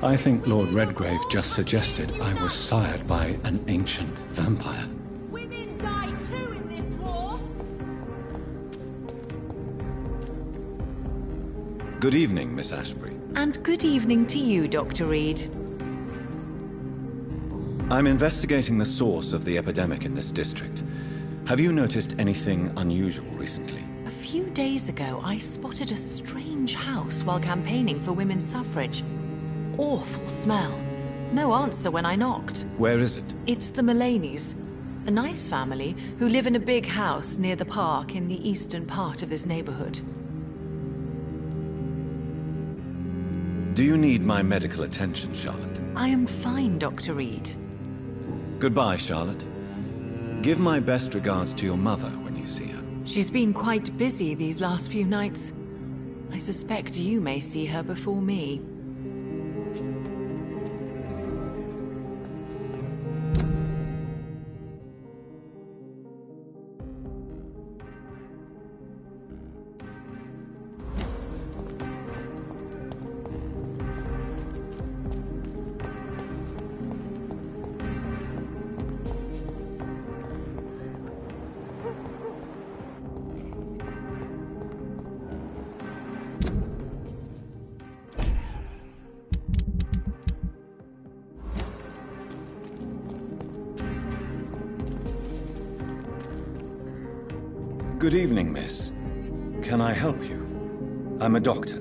I think Lord Redgrave just suggested I was sired by an ancient vampire. Women die too in this war. Good evening, Miss Ashbury. And good evening to you, Dr. Reed. I'm investigating the source of the epidemic in this district. Have you noticed anything unusual recently? A few days ago, I spotted a strange house while campaigning for women's suffrage. Awful smell. No answer when I knocked. Where is it? It's the Mullaneys, a nice family who live in a big house near the park in the eastern part of this neighborhood. Do you need my medical attention, Charlotte? I am fine, Dr. Reed. Goodbye, Charlotte. Give my best regards to your mother when you see her. She's been quite busy these last few nights. I suspect you may see her before me. Good evening, miss. Can I help you? I'm a doctor.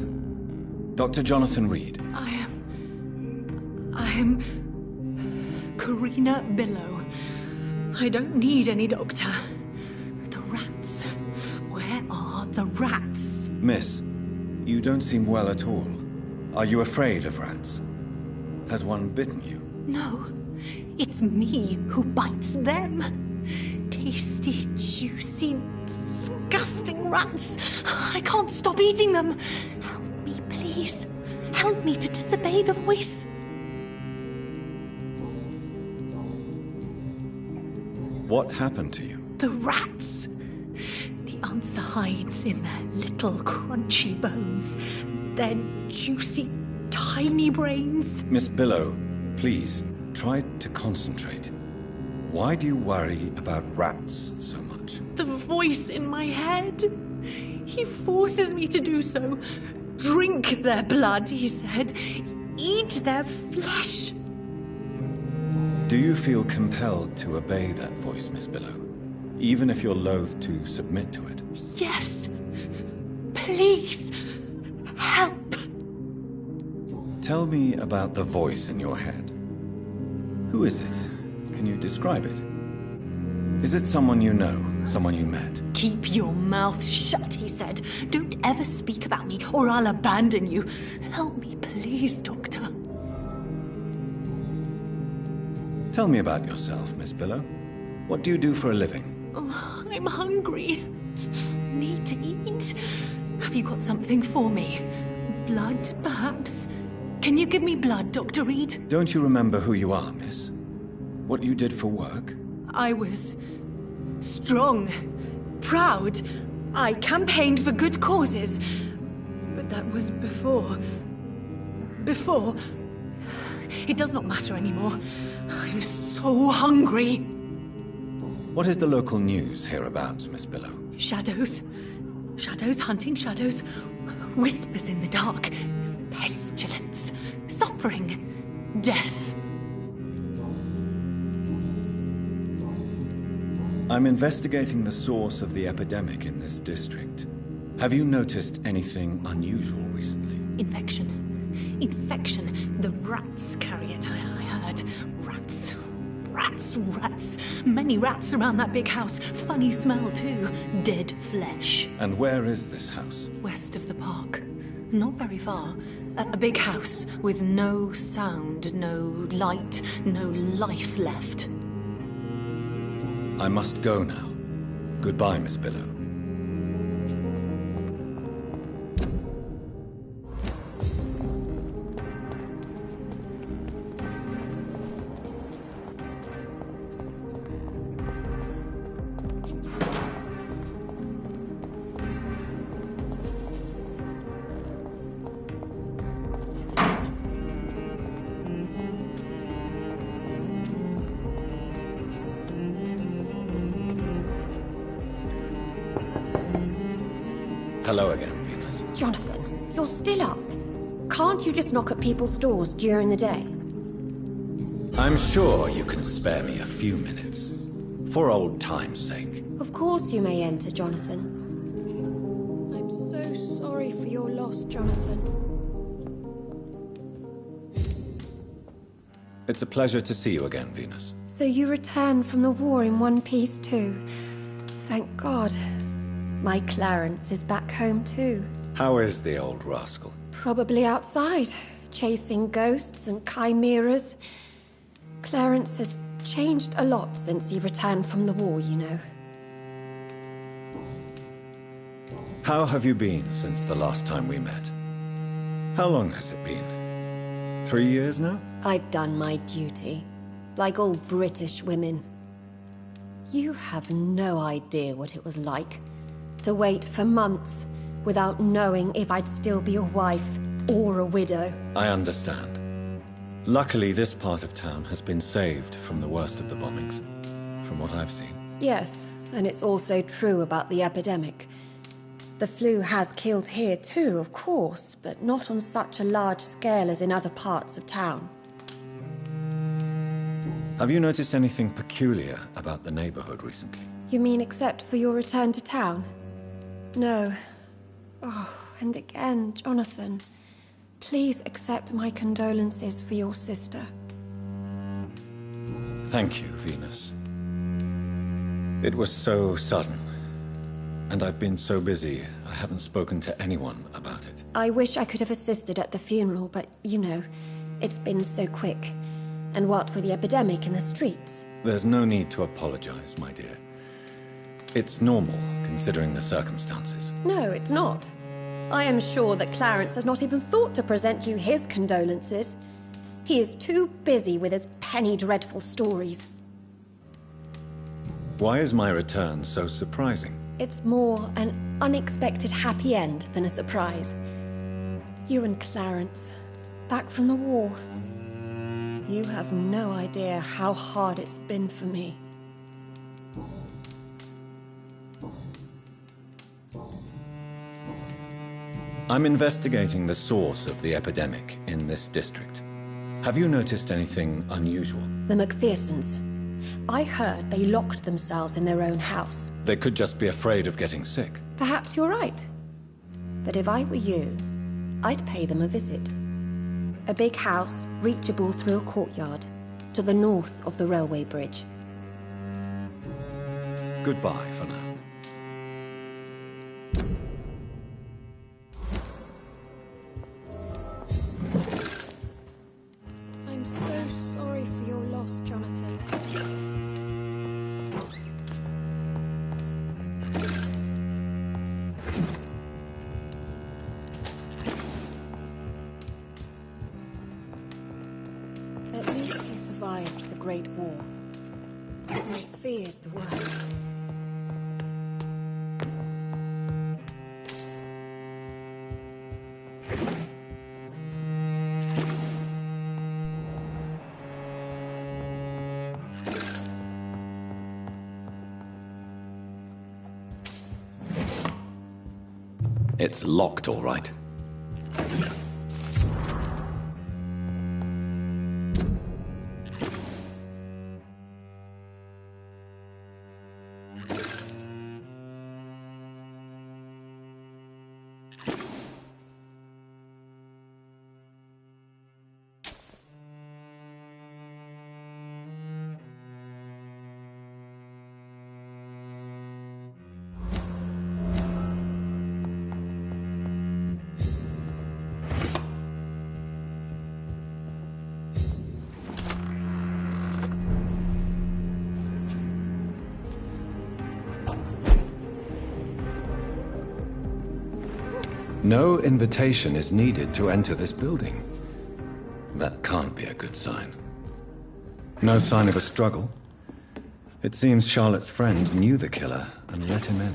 Dr. Jonathan Reed. I am Karina Billow. I don't need any doctor. The rats. Where are the rats? Miss, you don't seem well at all. Are you afraid of rats? Has one bitten you? No, it's me who bites them. Tasty, juicy, disgusting rats. I can't stop eating them. Help me, please. Help me to disobey the voice. What happened to you? The rats. The answer hides in their little crunchy bones. Their juicy, tiny brains. Miss Billow, please, try to concentrate. Why do you worry about rats so much? The voice in my head. He forces me to do so. Drink their blood, he said. Eat their flesh. Do you feel compelled to obey that voice, Miss Billow? Even if you're loath to submit to it? Yes. Please. Help. Tell me about the voice in your head. Who is it? Can you describe it? Is it someone you know, someone you met? Keep your mouth shut, he said. Don't ever speak about me, or I'll abandon you. Help me, please, Doctor. Tell me about yourself, Miss Billow. What do you do for a living? Oh, I'm hungry. Need to eat. Have you got something for me? Blood, perhaps? Can you give me blood, Dr. Reed? Don't you remember who you are, miss? What you did for work? I was strong, proud. I campaigned for good causes. But that was before. Before. It does not matter anymore. I'm so hungry. What is the local news hereabouts, Miss Billow? Shadows. Shadows hunting shadows. Whispers in the dark. Pestilence. Suffering. Death. I'm investigating the source of the epidemic in this district. Have you noticed anything unusual recently? Infection. Infection. The rats carry it, I heard. Rats. Rats, rats. Many rats around that big house. Funny smell, too. Dead flesh. And where is this house? West of the park. Not very far. A big house with no sound, no light, no life left. I must go now. Goodbye, Miss Billow. Hello again, Venus. Jonathan, you're still up. Can't you just knock at people's doors during the day? I'm sure you can spare me a few minutes. For old time's sake. Of course you may enter, Jonathan. I'm so sorry for your loss, Jonathan. It's a pleasure to see you again, Venus. So you returned from the war in one piece too. Thank God. My Clarence is back home too. How is the old rascal? Probably outside, chasing ghosts and chimeras. Clarence has changed a lot since he returned from the war, you know. How have you been since the last time we met? How long has it been? 3 years now? I've done my duty, like all British women. You have no idea what it was like to wait for months without knowing if I'd still be a wife or a widow. I understand. Luckily, this part of town has been saved from the worst of the bombings, from what I've seen. Yes, and it's also true about the epidemic. The flu has killed here too, of course, but not on such a large scale as in other parts of town. Have you noticed anything peculiar about the neighborhood recently? You mean except for your return to town? No. Oh, and again, Jonathan. Please accept my condolences for your sister. Thank you, Venus. It was so sudden. And I've been so busy, I haven't spoken to anyone about it. I wish I could have assisted at the funeral, but, you know, it's been so quick. And what with the epidemic in the streets? There's no need to apologize, my dear. It's normal, considering the circumstances. No, it's not. I am sure that Clarence has not even thought to present you his condolences. He is too busy with his penny dreadful stories. Why is my return so surprising? It's more an unexpected happy end than a surprise. You and Clarence, back from the war. You have no idea how hard it's been for me. I'm investigating the source of the epidemic in this district. Have you noticed anything unusual? The McPhersons. I heard they locked themselves in their own house. They could just be afraid of getting sick. Perhaps you're right. But if I were you, I'd pay them a visit. A big house, reachable through a courtyard, to the north of the railway bridge. Goodbye for now. I'm so sorry for your loss, Jonathan. At least you survived the Great War. I feared the worst. It's locked, all right. No invitation is needed to enter this building. That can't be a good sign. No sign of a struggle. It seems Charlotte's friend knew the killer and let him in.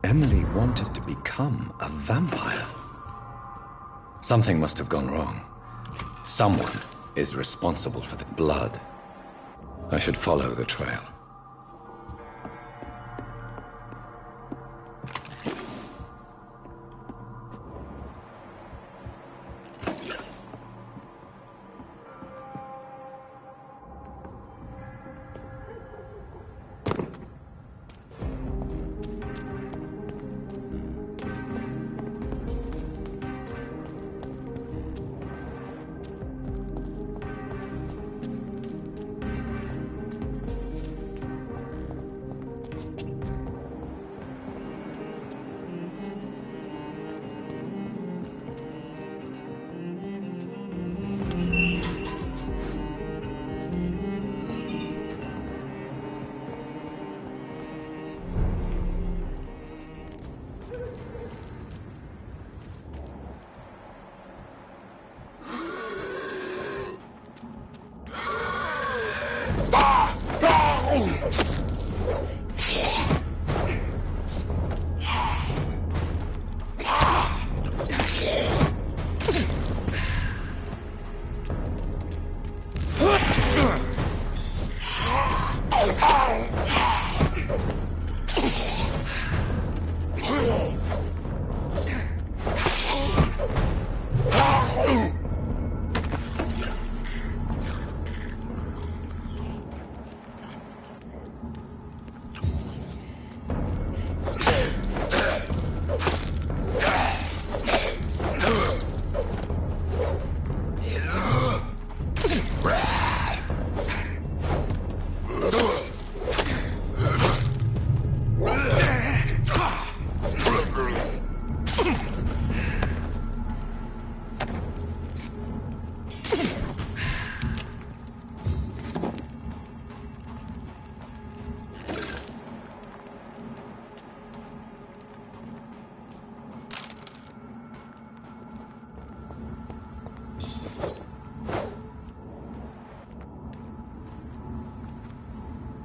Emily wanted to become a vampire. Something must have gone wrong. Someone is responsible for the blood. I should follow the trail.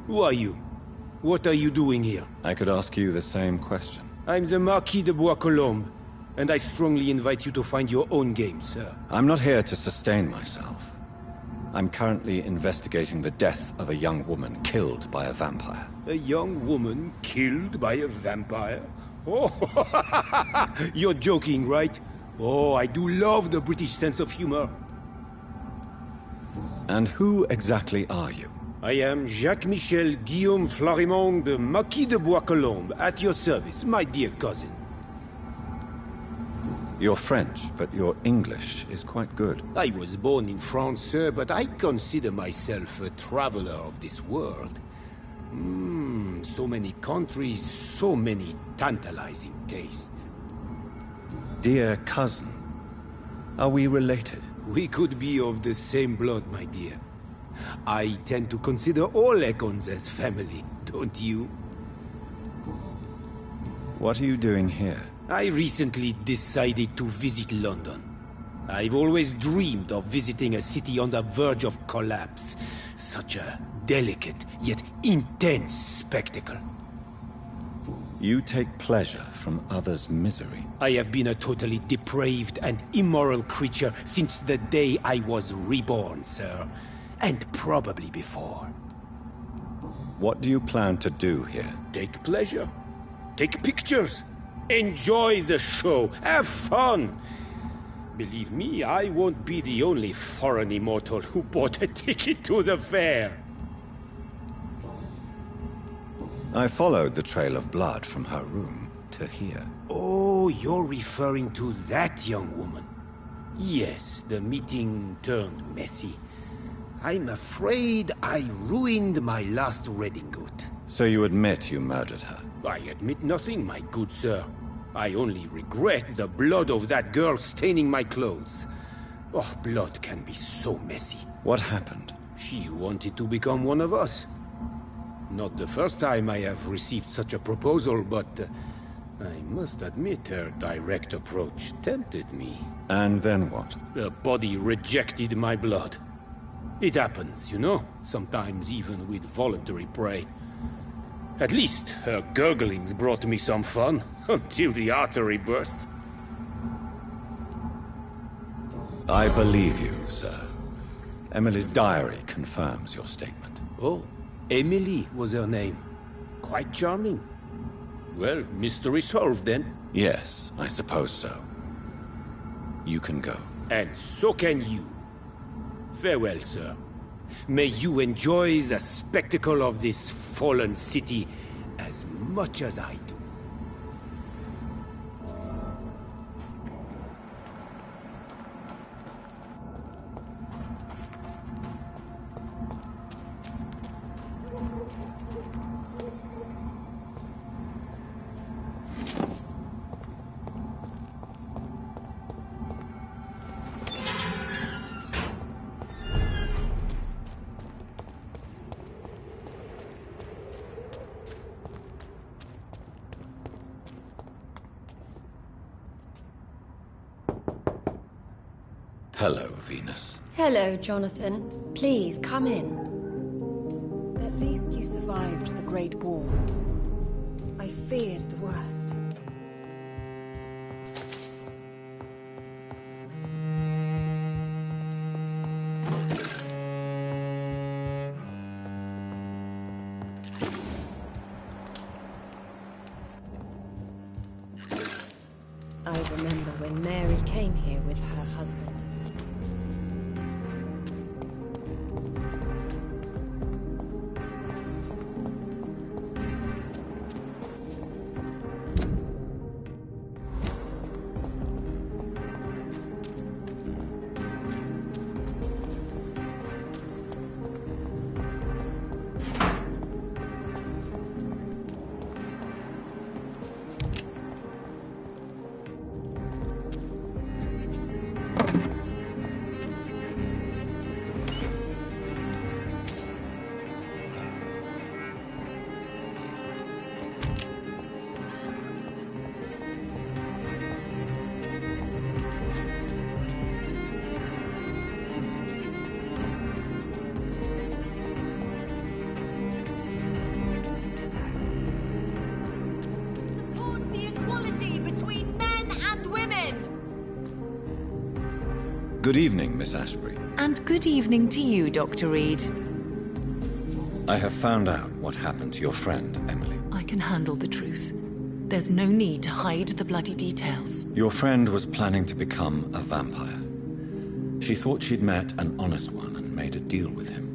Who are you? What are you doing here? I could ask you the same question. I'm the Marquis de Bois-Colombes, and I strongly invite you to find your own game, sir. I'm not here to sustain myself. I'm currently investigating the death of a young woman killed by a vampire. A young woman killed by a vampire? Oh, you're joking, right? Oh, I do love the British sense of humor. And who exactly are you? I am Jacques-Michel Guillaume Florimond de Marquis de Bois-Colombes, at your service, my dear cousin. You're French, but your English is quite good. I was born in France, sir, but I consider myself a traveler of this world. So many countries, so many tantalizing tastes. Dear cousin, are we related? We could be of the same blood, my dear. I tend to consider all Econs as family, don't you? What are you doing here? I recently decided to visit London. I've always dreamed of visiting a city on the verge of collapse. Such a delicate, yet intense spectacle. You take pleasure from others' misery. I have been a totally depraved and immoral creature since the day I was reborn, sir. And probably before. What do you plan to do here? Take pleasure. Take pictures. Enjoy the show. Have fun. Believe me, I won't be the only foreign immortal who bought a ticket to the fair. I followed the trail of blood from her room to here. Oh, you're referring to that young woman. Yes, the meeting turned messy. I'm afraid I ruined my last redingote. So you admit you murdered her? I admit nothing, my good sir. I only regret the blood of that girl staining my clothes. Oh, blood can be so messy. What happened? She wanted to become one of us. Not the first time I have received such a proposal, but I must admit her direct approach tempted me. And then what? The body rejected my blood. It happens, you know, sometimes even with voluntary prey. At least her gurglings brought me some fun, until the artery burst. I believe you, sir. Emily's diary confirms your statement. Oh, Emily was her name. Quite charming. Well, mystery solved then. Yes, I suppose so. You can go. And so can you. Farewell, sir. May you enjoy the spectacle of this fallen city as much as I do. Hello, Venus. Hello, Jonathan. Please, come in. At least you survived the Great War. I feared the worst. I remember when Mary came here with her husband. Support the equality between men and women! Good evening, Miss Ashbury. And good evening to you, Dr. Reed. I have found out what happened to your friend, Emily. I can handle the truth. There's no need to hide the bloody details. Your friend was planning to become a vampire. She thought she'd met an honest one and made a deal with him.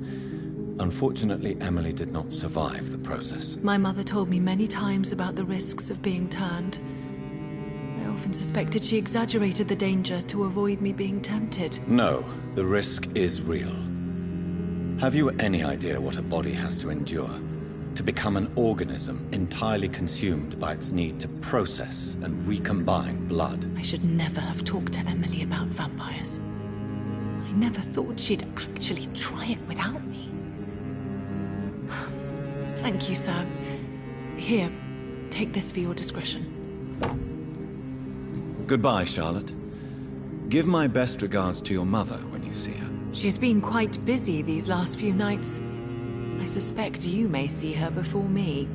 Unfortunately, Emily did not survive the process. My mother told me many times about the risks of being turned. I often suspected she exaggerated the danger to avoid me being tempted. No, the risk is real. Have you any idea what a body has to endure? To become an organism entirely consumed by its need to process and recombine blood? I should never have talked to Emily about vampires. I never thought she'd actually try it without me. Thank you, sir. Here, take this for your discretion. Goodbye, Charlotte. Give my best regards to your mother when you see her. She's been quite busy these last few nights. I suspect you may see her before me.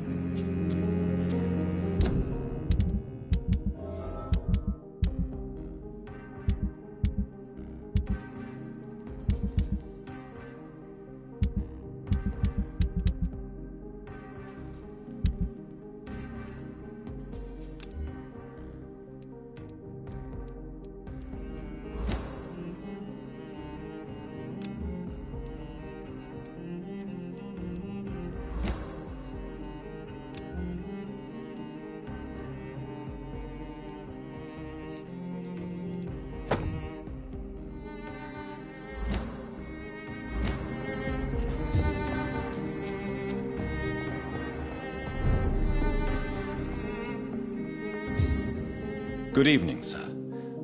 Good evening, sir.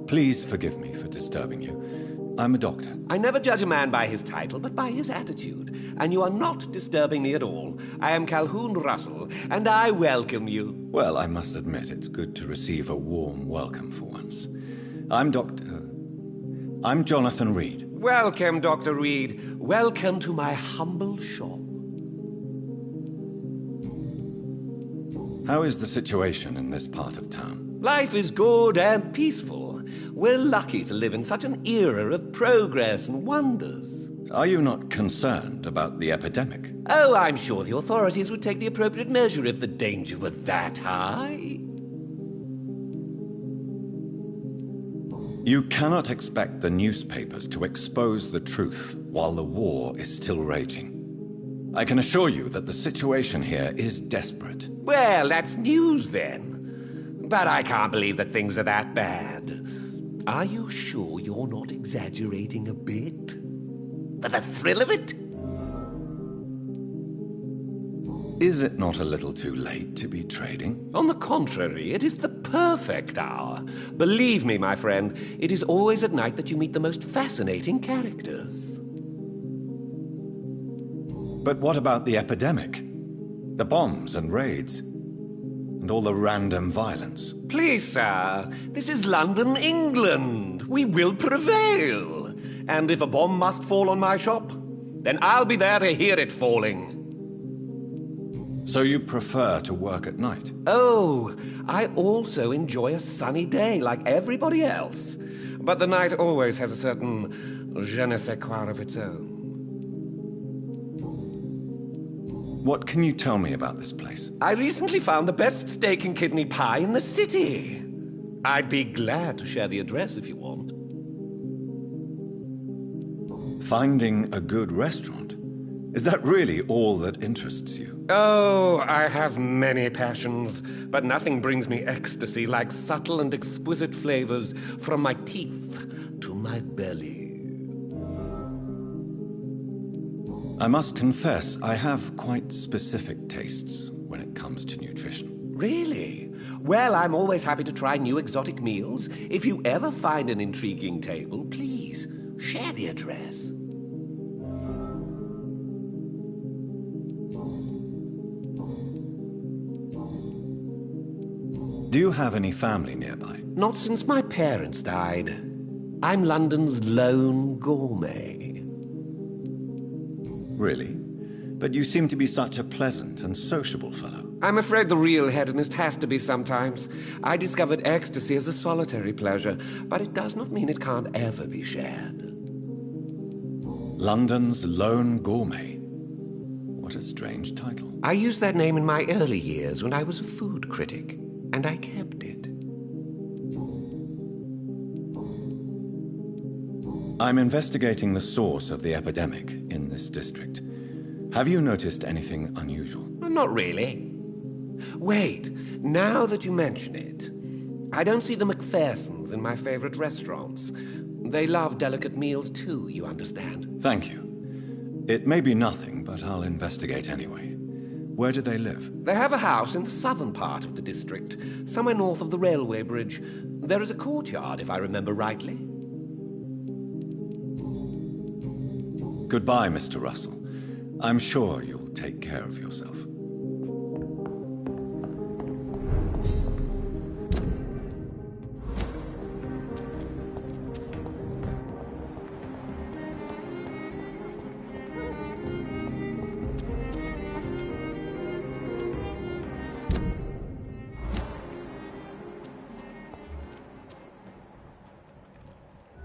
Please forgive me for disturbing you. I'm a doctor. I never judge a man by his title, but by his attitude. And you are not disturbing me at all. I am Calhoun Russell, and I welcome you. Well, I must admit it's good to receive a warm welcome for once. I'm Jonathan Reed. Welcome, Dr. Reed. Welcome to my humble shop. How is the situation in this part of town? Life is good and peaceful. We're lucky to live in such an era of progress and wonders. Are you not concerned about the epidemic? Oh, I'm sure the authorities would take the appropriate measure if the danger were that high. You cannot expect the newspapers to expose the truth while the war is still raging. I can assure you that the situation here is desperate. Well, that's news then. But I can't believe that things are that bad. Are you sure you're not exaggerating a bit? For the thrill of it? Is it not a little too late to be trading? On the contrary, it is the perfect hour. Believe me, my friend, it is always at night that you meet the most fascinating characters. But what about the epidemic? The bombs and raids? And all the random violence? Please, sir, this is London, England. We will prevail. And if a bomb must fall on my shop, then I'll be there to hear it falling. So you prefer to work at night? Oh, I also enjoy a sunny day like everybody else. But the night always has a certain je ne sais quoi of its own. What can you tell me about this place? I recently found the best steak and kidney pie in the city. I'd be glad to share the address if you want. Finding a good restaurant? Is that really all that interests you? Oh, I have many passions, but nothing brings me ecstasy like subtle and exquisite flavors from my teeth to my belly. I must confess, I have quite specific tastes when it comes to nutrition. Really? Well, I'm always happy to try new exotic meals. If you ever find an intriguing table, please share the address. Do you have any family nearby? Not since my parents died. I'm London's lone gourmet. Really? But you seem to be such a pleasant and sociable fellow. I'm afraid the real hedonist has to be sometimes. I discovered ecstasy as a solitary pleasure, but it does not mean it can't ever be shared. London's lone gourmet. What a strange title. I used that name in my early years when I was a food critic, and I kept it. I'm investigating the source of the epidemic in this district. Have you noticed anything unusual? Not really. Wait, now that you mention it, I don't see the Macphersons in my favorite restaurants. They love delicate meals too, you understand. Thank you. It may be nothing, but I'll investigate anyway. Where do they live? They have a house in the southern part of the district, somewhere north of the railway bridge. There is a courtyard, if I remember rightly. Goodbye, Mr. Russell. I'm sure you'll take care of yourself.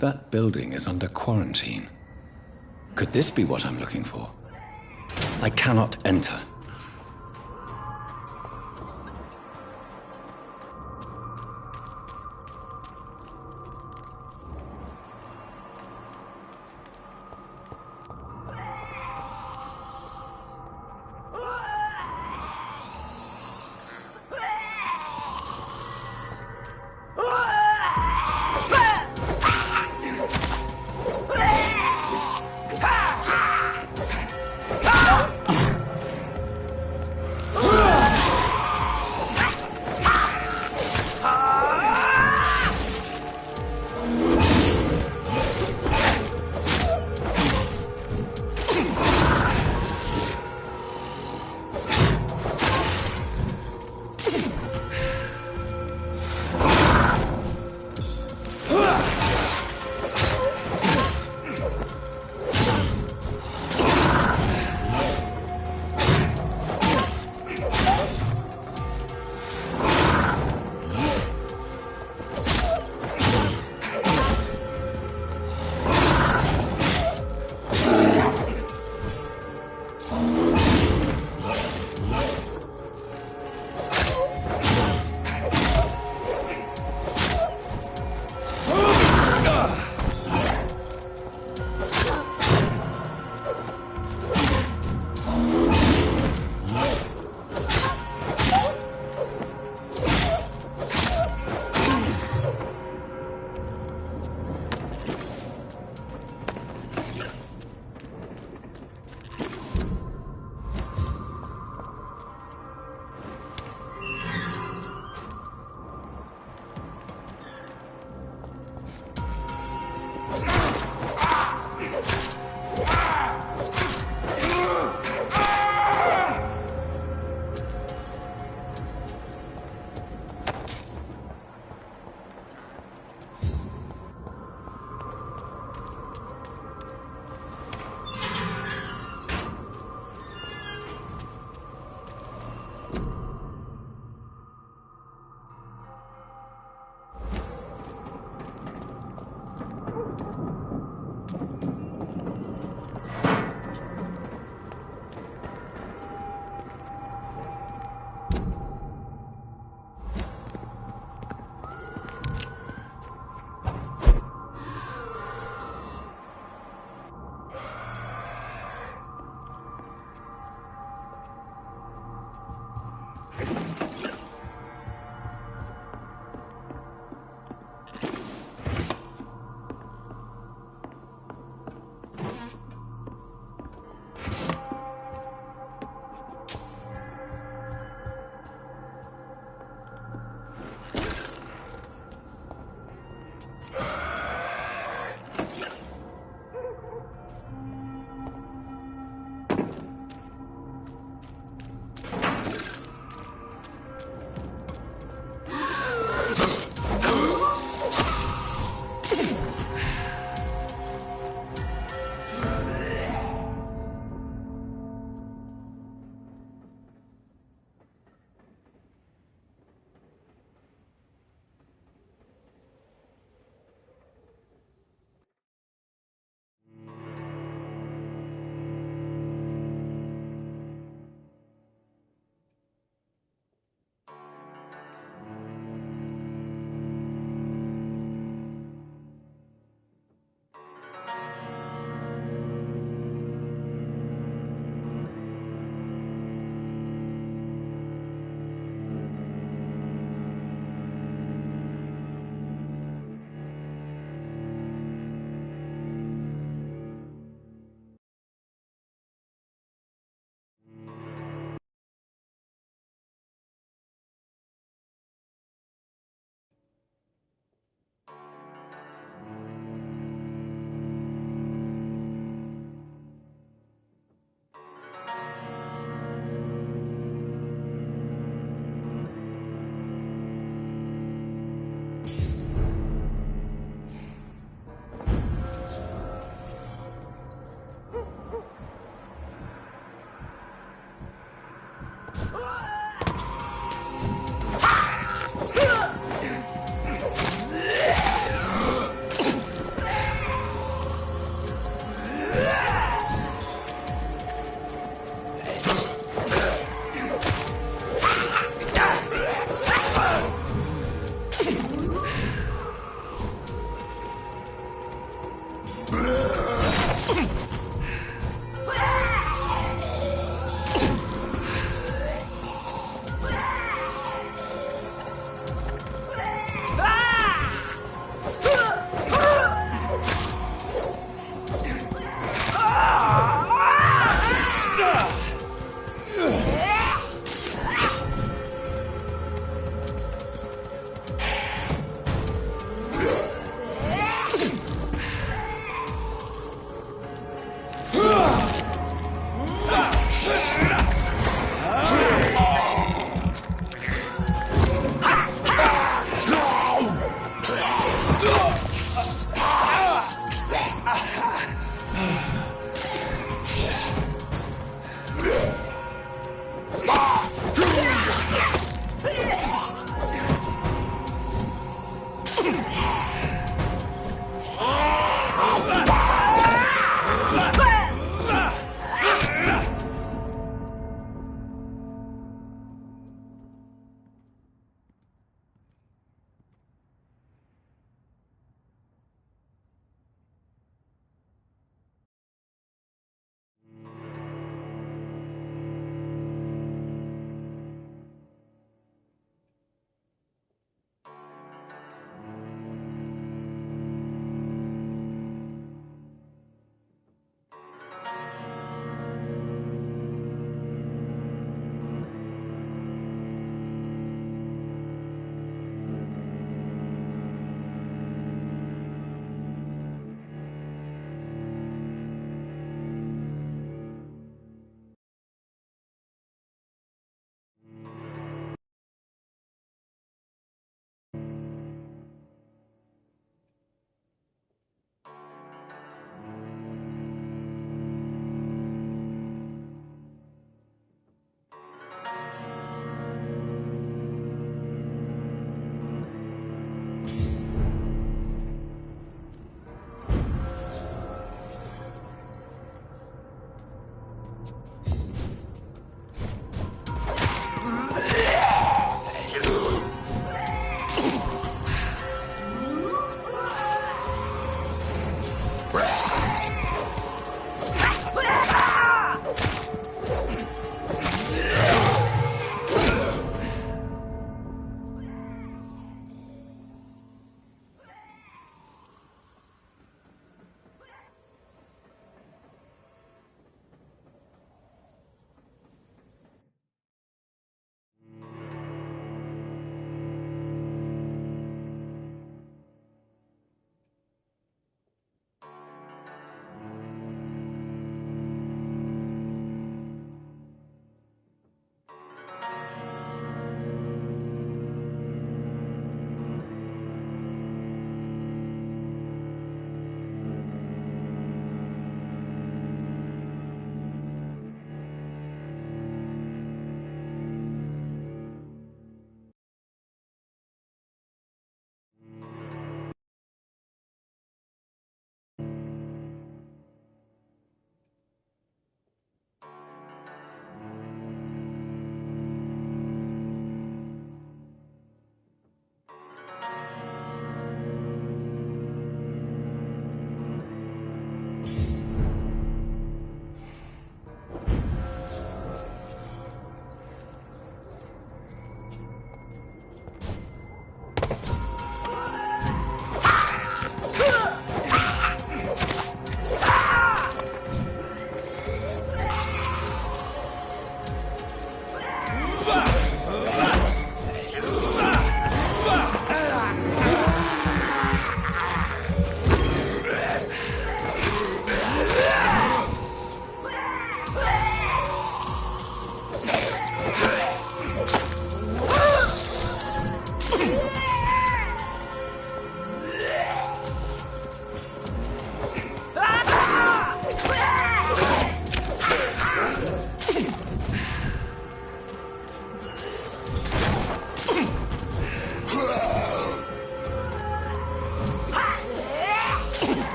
That building is under quarantine. Could this be what I'm looking for? I cannot enter.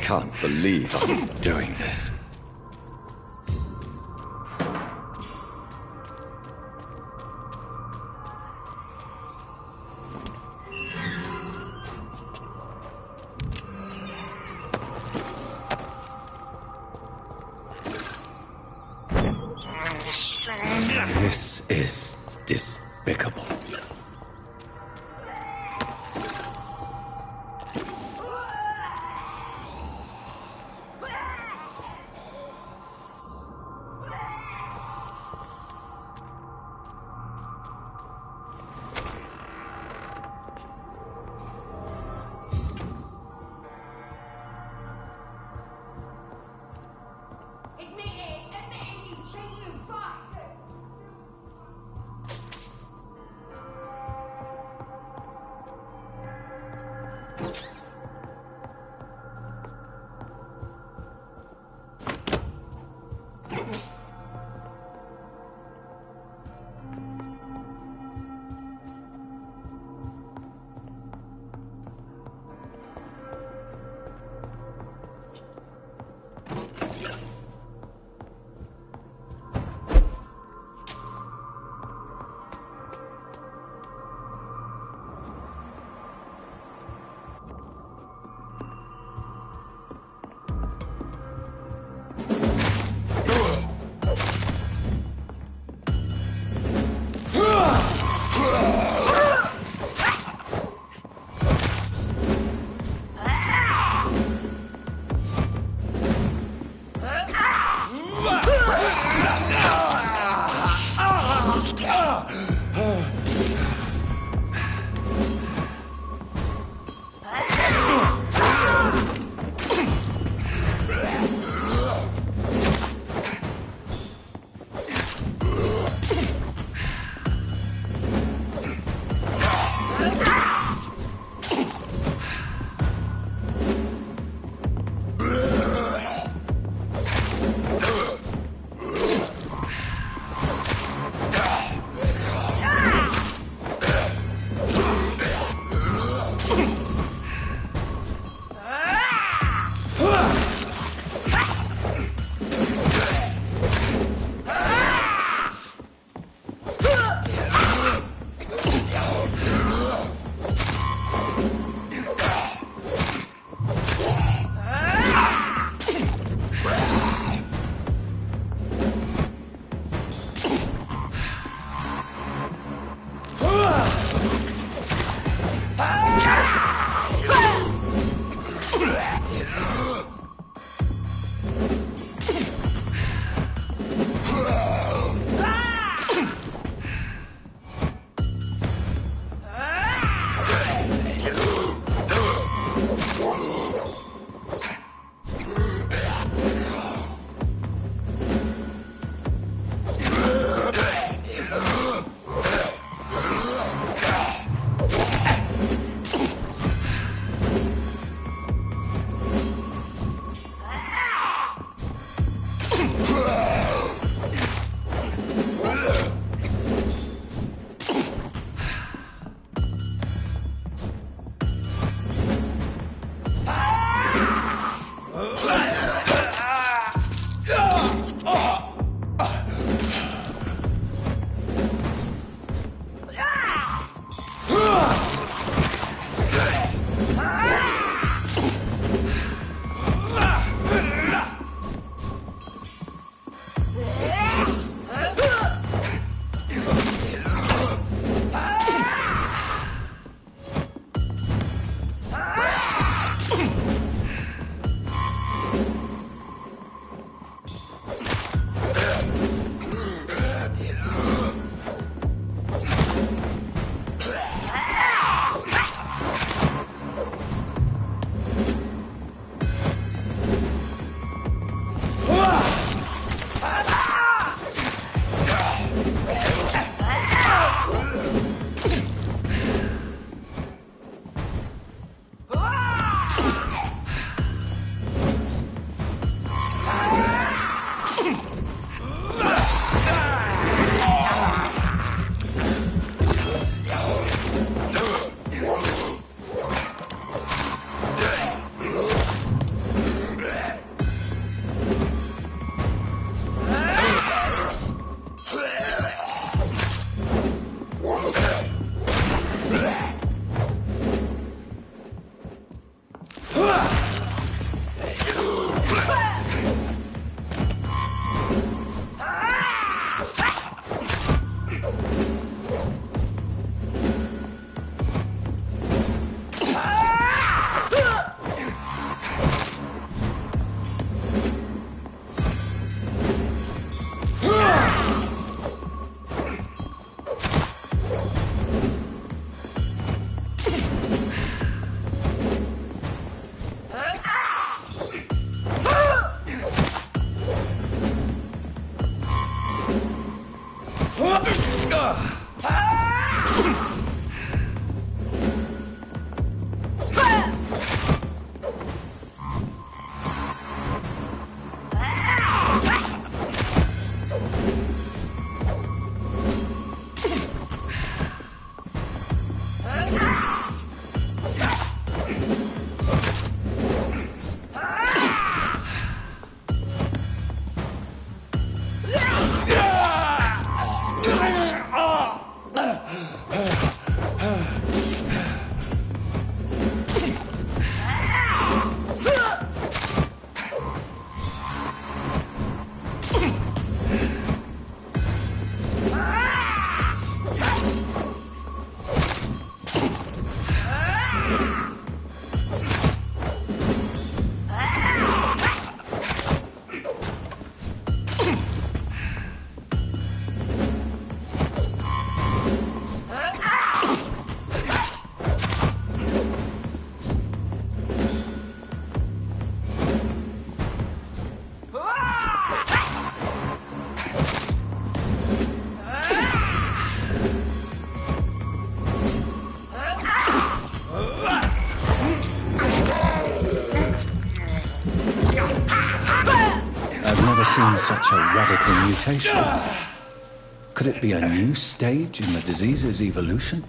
can't believe I'm doing this. This is despicable. Seen such a radical mutation. Could it be a new stage in the disease's evolution?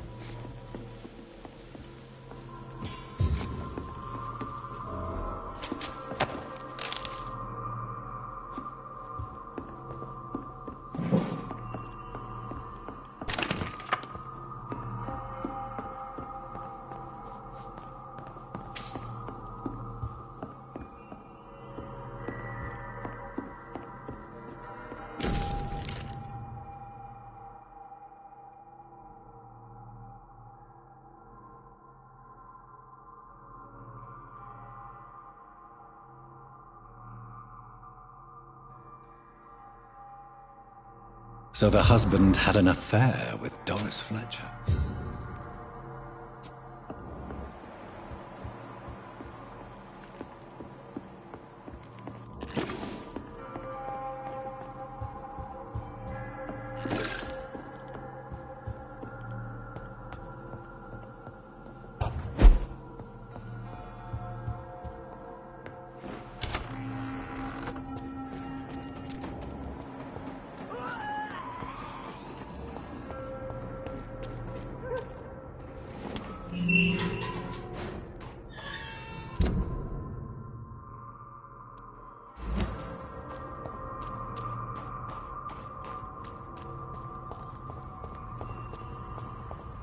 So the husband had an affair with Doris Fletcher.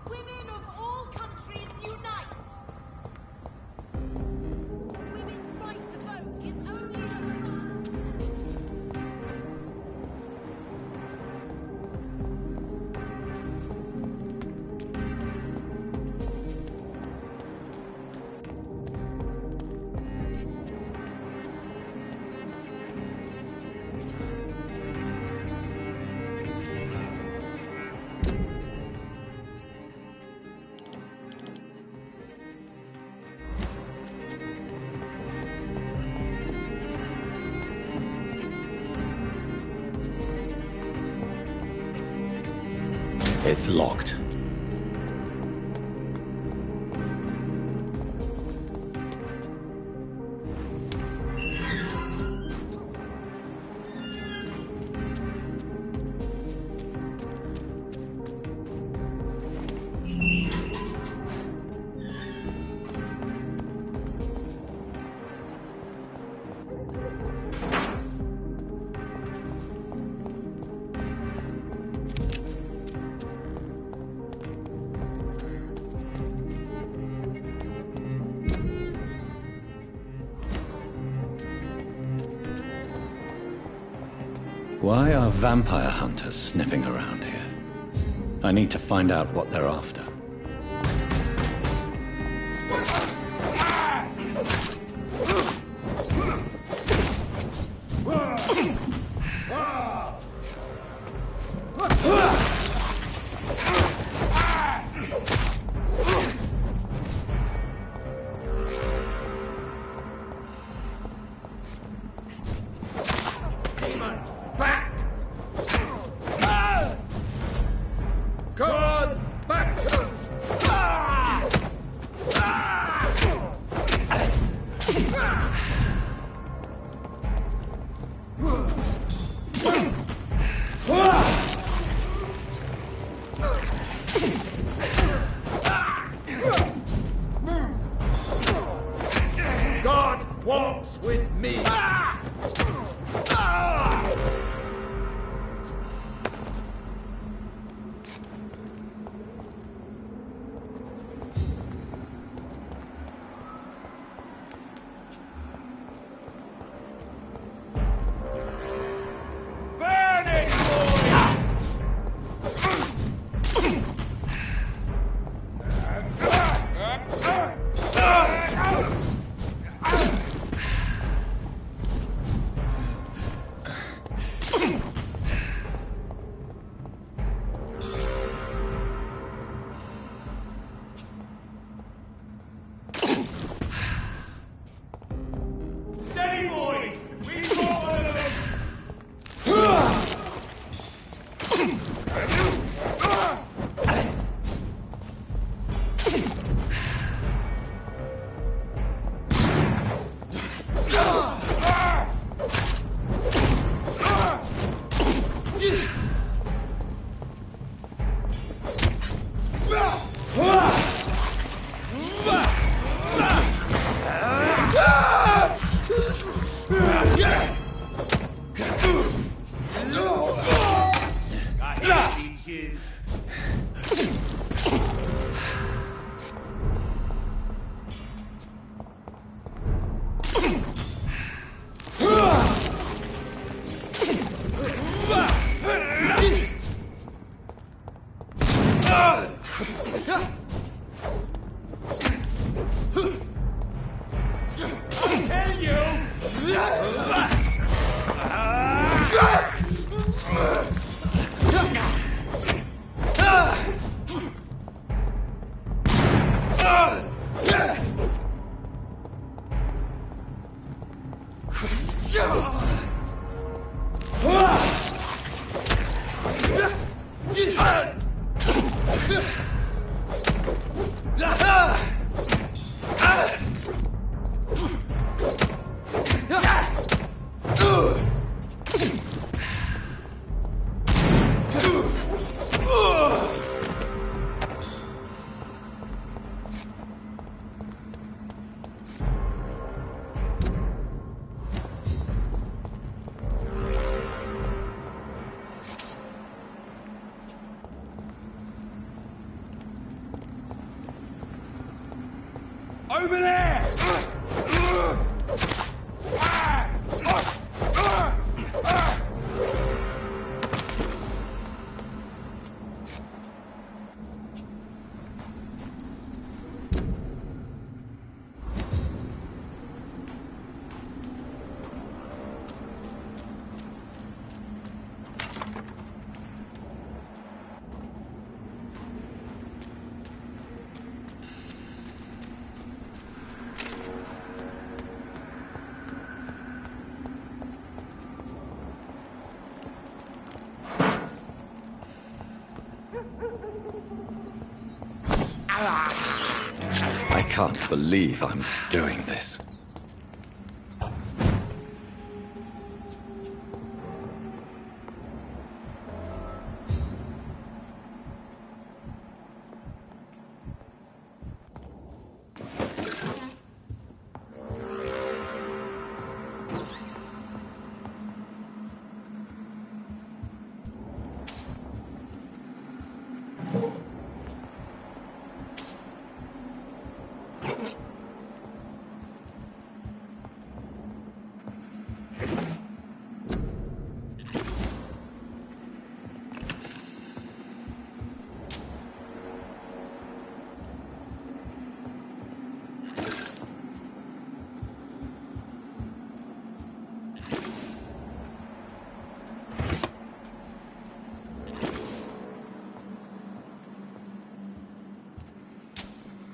Women of all countries unite! Women's right to vote is only the It's locked. Why are vampire hunters sniffing around here? I need to find out what they're after. Back! God, back! God walks with me. Steady, boys! We got one of them! Over there! I can't believe I'm doing this.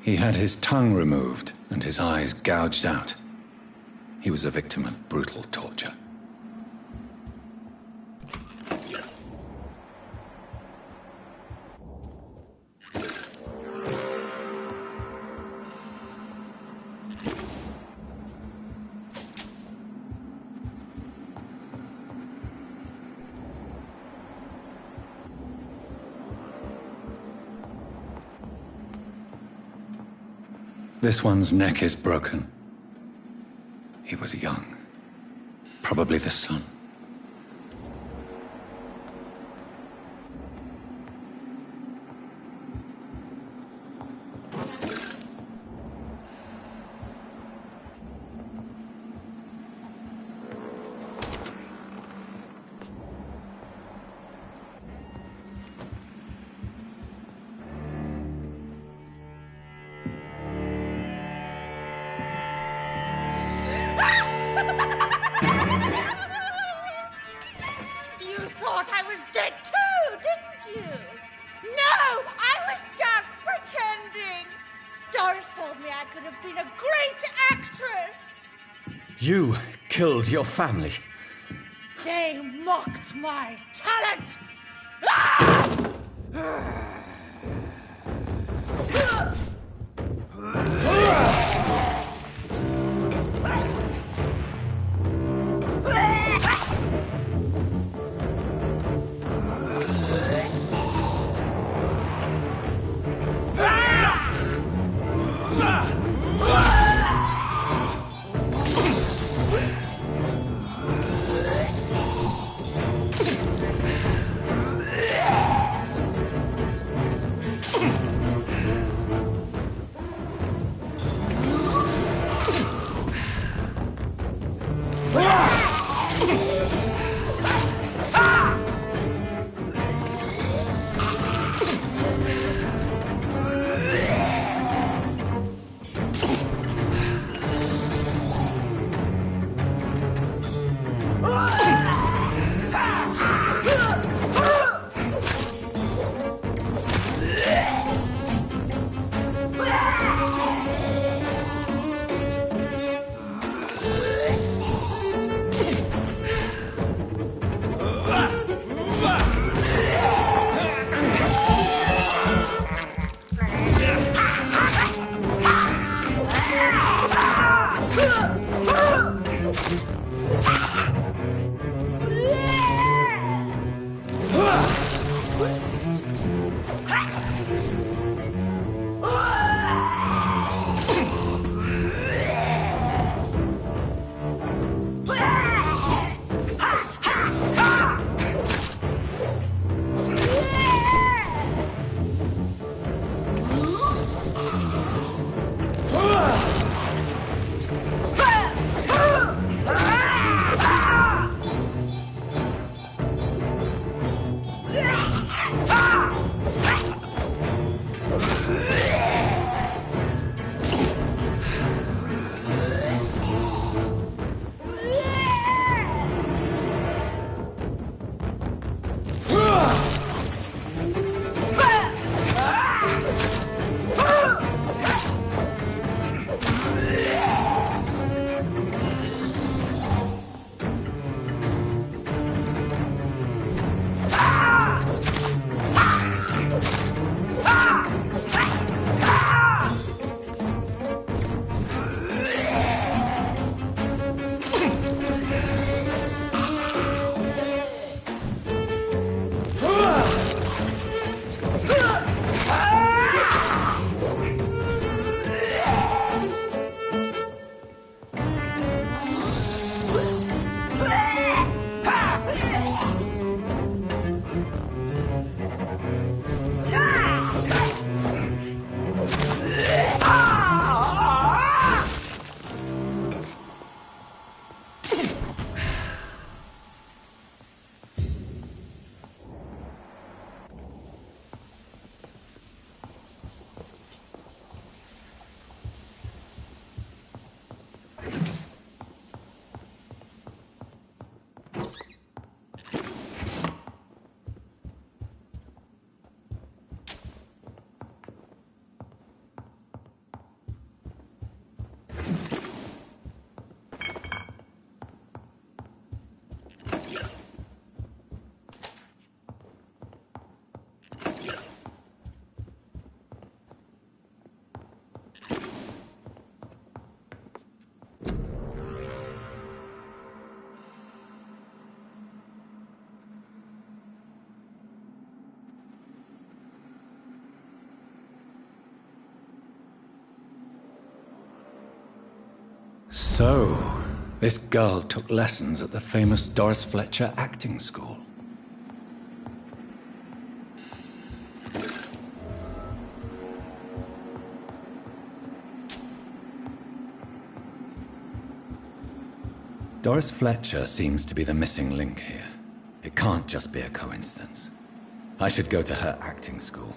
He had his tongue removed and his eyes gouged out. He was a victim of brutal torture. This one's neck is broken. He was young. Probably the son. You thought I was dead too, didn't you? No, I was just pretending. Doris told me I could have been a great actress. You killed your family. They mocked my talent. Ah! So, this girl took lessons at the famous Doris Fletcher acting school. Doris Fletcher seems to be the missing link here. It can't just be a coincidence. I should go to her acting school.